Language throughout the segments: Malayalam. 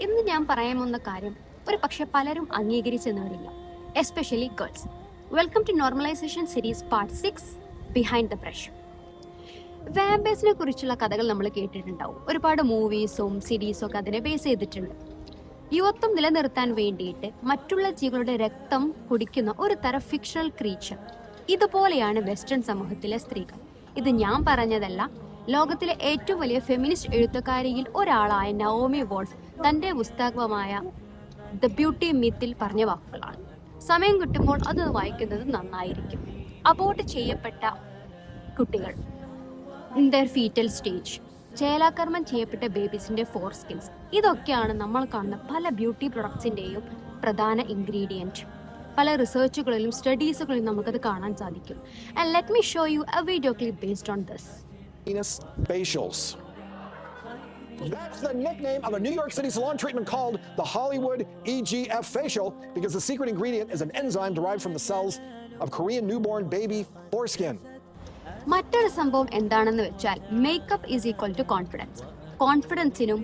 ഇന്ന് ഞാൻ പറയാൻ പോകുന്ന കാര്യം ഒരു പക്ഷെ പലരും അംഗീകരിച്ചെന്ന് വരില്ല, especially girls. Welcome to normalisation series part 6 behind the brush. വാമ്പേഴ്സിനെ കുറിച്ചുള്ള കഥകൾ നമ്മൾ കേട്ടിട്ടുണ്ടാവും. ഒരുപാട് മൂവീസും സീരീസും ഒക്കെ അതിനെ ബേസ് ചെയ്തിട്ടുണ്ട്. യുവത്വം നിലനിർത്താൻ വേണ്ടിയിട്ട് മറ്റുള്ള ജീവികളുടെ രക്തം കുടിക്കുന്ന ഒരു തരം ഫിക്ഷണൽ ക്രീച്ചർ. ഇതുപോലെയാണ് വെസ്റ്റേൺ സമൂഹത്തിലെ സ്ത്രീകൾ. ഇത് ഞാൻ പറഞ്ഞതല്ല, ലോകത്തിലെ ഏറ്റവും വലിയ ഫെമിനിസ്റ്റ് എഴുത്തുകാരിയിൽ ഒരാളായ നവോമി വോൾഫ് തന്റെ പുസ്തകമായ ദ ബ്യൂട്ടി മിത്തിൽ പറഞ്ഞ വാക്കുകളാണ്. സമയം കിട്ടുമ്പോൾ അത് വായിക്കുന്നത് നന്നായിരിക്കും. അബോർട്ട് ചെയ്യപ്പെട്ട കുട്ടികൾ, ദർ ഫീറ്റൽ സ്റ്റേജ്, ചേലാകർമ്മം ചെയ്യപ്പെട്ട ബേബീസിന്റെ ഫോർ സ്കിൻസ്, ഇതൊക്കെയാണ് നമ്മൾ കാണുന്ന പല ബ്യൂട്ടി പ്രൊഡക്ട്സിന്റെയും പ്രധാന ഇൻഗ്രീഡിയൻറ്റ്. പല റിസർച്ചുകളിലും സ്റ്റഡീസുകളിലും നമുക്കത് കാണാൻ സാധിക്കും. And let me show you A video clip based on this. Facials. That's the nickname of a New York City salon treatment called the Hollywood EGF facial because the secret ingredient is an enzyme derived from the cells of Korean newborn baby foreskin. മറ്റൊരു സംഭവം എന്താണെന്ന് വെച്ചാൽ makeup is equal to confidence. കോൺഫിഡൻസിനും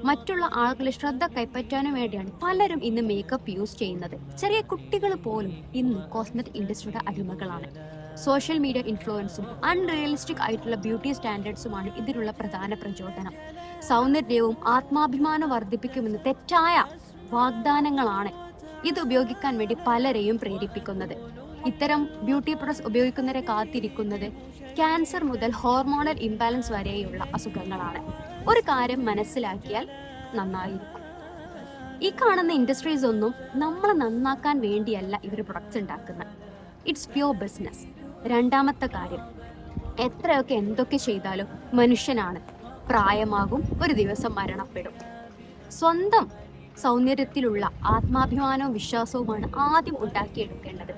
മറ്റുള്ള ആളുകളുടെ ശ്രദ്ധ കൈപ്പറ്റാനും വേണ്ടിയാണ് പലരും ഇന്ന് മേക്കപ്പ് യൂസ് ചെയ്യുന്നത്. ചെറിയ കുട്ടികൾ പോലും ഇന്ന് കോസ്മെറ്റിക് ഇൻഡസ്ട്രിയുടെ അടിമകളാണ്. സോഷ്യൽ മീഡിയ ഇൻഫ്ലുവൻസും അൺറിയലിസ്റ്റിക് ആയിട്ടുള്ള ബ്യൂട്ടി സ്റ്റാൻഡേർഡ്സുമാണ് ഇതിനുള്ള പ്രധാന പ്രചോദനം. സൗന്ദര്യവും ആത്മാഭിമാനം വർദ്ധിപ്പിക്കുമെന്ന് തെറ്റായ വാഗ്ദാനങ്ങളാണ് ഇത് ഉപയോഗിക്കാൻ വേണ്ടി പലരെയും പ്രേരിപ്പിക്കുന്നത്. ഇത്തരം ബ്യൂട്ടി പ്രൊഡക്ട്സ് ഉപയോഗിക്കുന്നവരെ കാത്തിരിക്കുന്നത് ക്യാൻസർ മുതൽ ഹോർമോണൽ ഇംബാലൻസ് വരെയുള്ള അസുഖങ്ങളാണ്. ഒരു കാര്യം മനസ്സിലാക്കിയാൽ നന്നായിരിക്കും, ഈ കാണുന്ന ഇൻഡസ്ട്രീസ് ഒന്നും നമ്മളെ നന്നാക്കാൻ വേണ്ടിയല്ല ഇവർ പ്രൊഡക്ട്സ് ഉണ്ടാക്കുന്നത്. It's pure business. രണ്ടാമത്തെ കാര്യം, എത്രയൊക്കെ എന്തൊക്കെ ചെയ്താലും മനുഷ്യനാണ്, പ്രായമാകും, ഒരു ദിവസം മരണപ്പെടും. സ്വന്തം സൗന്ദര്യത്തിലുള്ള ആത്മാഭിമാനവും വിശ്വാസവുമാണ് ആദ്യം ഉണ്ടാക്കിയെടുക്കേണ്ടത്.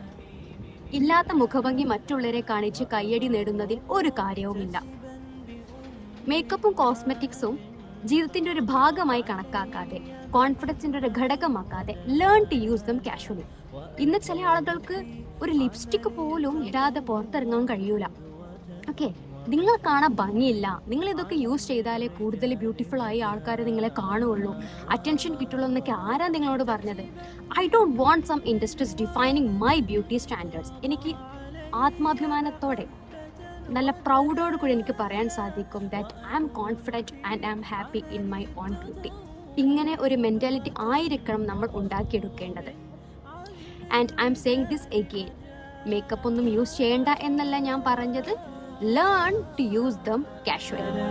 ഇല്ലാത്ത മുഖഭംഗി മറ്റുള്ളവരെ കാണിച്ച് കയ്യടി നേടുന്നതിൽ ഒരു കാര്യവുമില്ല. മേക്കപ്പും കോസ്മെറ്റിക്സും ജീവിതത്തിന്റെ ഒരു ഭാഗമായി കണക്കാക്കാതെ, കോൺഫിഡൻസിന്റെ ഒരു ഘടകമാക്കാതെ learn to use them casually. ഇന്ന് ചില ആളുകൾക്ക് ഒരു ലിപ്സ്റ്റിക് പോലും ഇടാതെ പുറത്തിറങ്ങാൻ കഴിയൂല. ഓക്കെ, നിങ്ങൾ കാണാൻ ഭംഗിയില്ല, നിങ്ങൾ ഇതൊക്കെ യൂസ് ചെയ്താലേ കൂടുതൽ ബ്യൂട്ടിഫുൾ ആയി ആൾക്കാർ നിങ്ങളെ കാണുകയുള്ളൂ, അറ്റൻഷൻ കിട്ടുള്ളൂ എന്നൊക്കെ ആരാ നിങ്ങളോട് പറഞ്ഞത്? I don't want some industries defining my beauty standards. എനിക്ക് ആത്മാഭിമാനത്തോടെ നല്ല പ്രൗഡോട് കൂടി എനിക്ക് പറയാൻ സാധിക്കും that I am confident and I am happy in my own beauty. ഇങ്ങനെ ഒരു മെൻറ്റാലിറ്റി ആയിരിക്കണം നമ്മൾ ഉണ്ടാക്കിയെടുക്കേണ്ടത്. And I am saying this again, makeup ഒന്നും യൂസ് ചെയ്യേണ്ട എന്നല്ല ഞാൻ പറഞ്ഞത്, learn to use them casually.